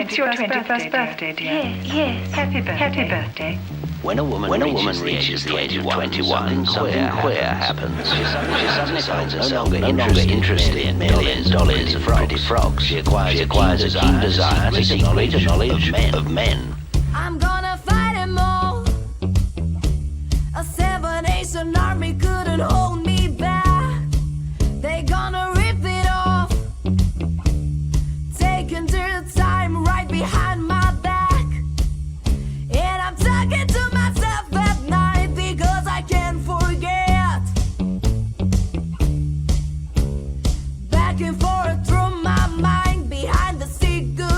21st birthday, dear. Yes. Happy birthday. When a woman reaches the age of 21, something queer happens. She suddenly finds herself no longer interested in millions of dollies and pretty frocks. She acquires a keen desire to seek greater knowledge of men. I'm gonna fight them all. A 7-nation army couldn't hold me back. They gonna rip it off, taking their time right behind my back. And I'm talking to myself at night because I can't forget. Back and forth through my mind behind the cigarette.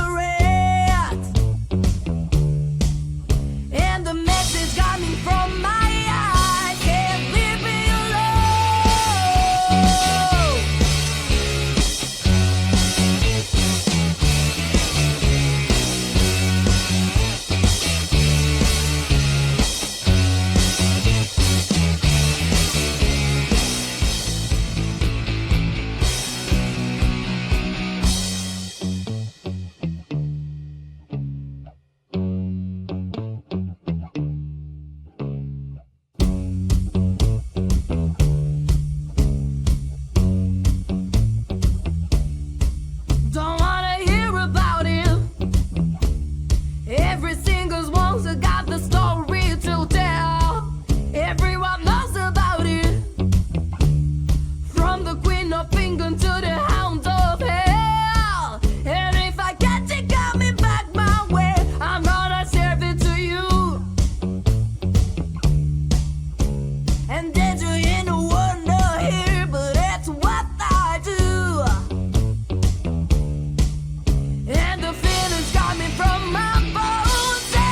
And the message coming from my eyes can't leave me don't wanna hear about it. Every single one's got the story to tell. Everyone knows about it. From the Queen of England to the Hounds of Hell. And if I catch it coming back my way, I'm gonna serve it to you. And danger in the world not here, but that's what I do. And the feelings coming from my bones set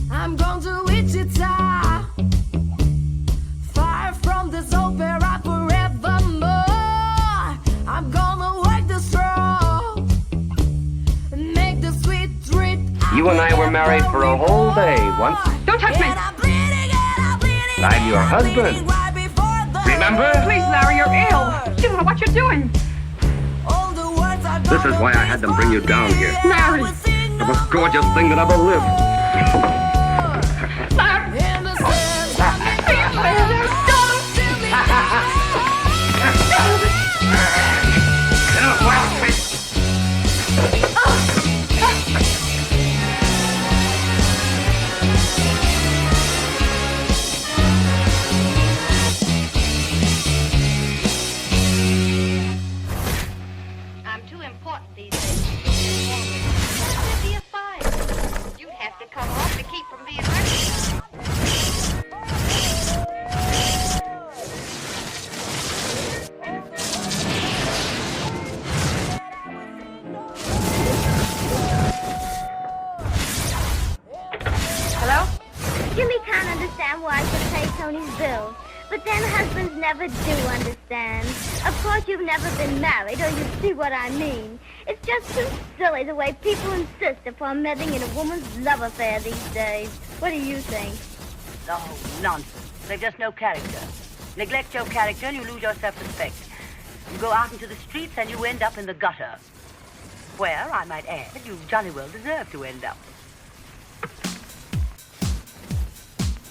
I'm going to Wichita, far from this opera forevermore. I'm gonna work the straw and make the sweet treat. You and I were married for a whole day once. Don't touch me! I'm your husband. Remember? Please, Larry, you're ill. You don't know what you're doing. This is why I had them bring you down here. Larry! The most gorgeous thing that ever lived. I'm too important these days. There'd be a fire. You'd have to come off to keep from being recognized. Hello? Jimmy can't understand why I should pay Tony's bills. But then husbands never do understand. Of course, you've never been married, or you see what I mean. It's just too silly the way people insist upon meddling in a woman's love affair these days. What do you think? Oh, nonsense. They've just no character. Neglect your character and you lose your self-respect. You go out into the streets and you end up in the gutter. Where, I might add, you jolly well deserve to end up.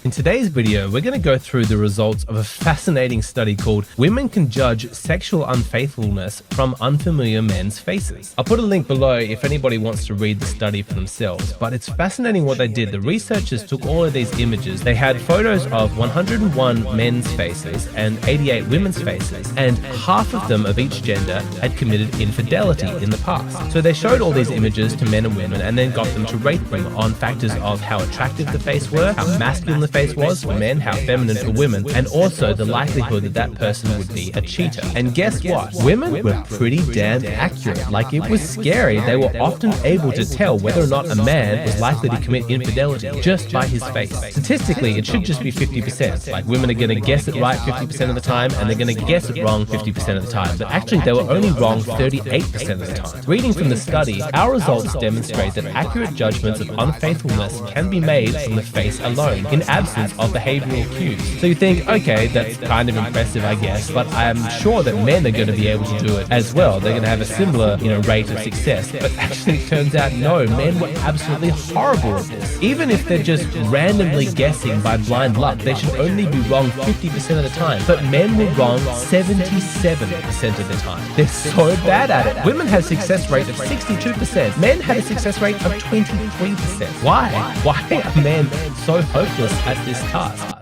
In today's video, we're going to go through the results of a fascinating study called Women Can Judge Sexual Unfaithfulness from Unfamiliar Men's Faces. I'll put a link below if anybody wants to read the study for themselves, but it's fascinating what they did. The researchers took all of these images. They had photos of 101 men's faces and 88 women's faces, and half of them of each gender had committed infidelity in the past. So they showed all these images to men and women and then got them to rate them on factors of how attractive the face were, how masculine the face was for men, how feminine for women, and also the likelihood that that person would be a cheater. And guess what? Women were pretty damn accurate. Like, it was scary. They were often able to tell whether or not a man was likely to commit infidelity just by his face. Statistically, it should just be 50%. Like, women are going to guess it right 50% of the time, and they're going to guess it wrong 50% of the time. But actually, they were only wrong 38% of the time. Reading from the study, our results demonstrate that accurate judgments of unfaithfulness can be made from the face alone, in absence of behavioral cues. So you think, okay, that's kind of impressive, I guess, but I'm sure that men are going to be able to do it as well. They're going to have a similar, rate of success. But actually, it turns out, no, men were absolutely horrible at this. Even if they're just randomly guessing by blind luck, they should only be wrong 50% of the time. But men were wrong 77% of the time. They're so bad at it. Women had a success rate of 62%. Men had a success rate of 23%. Why? Why are men so hopeless at this task?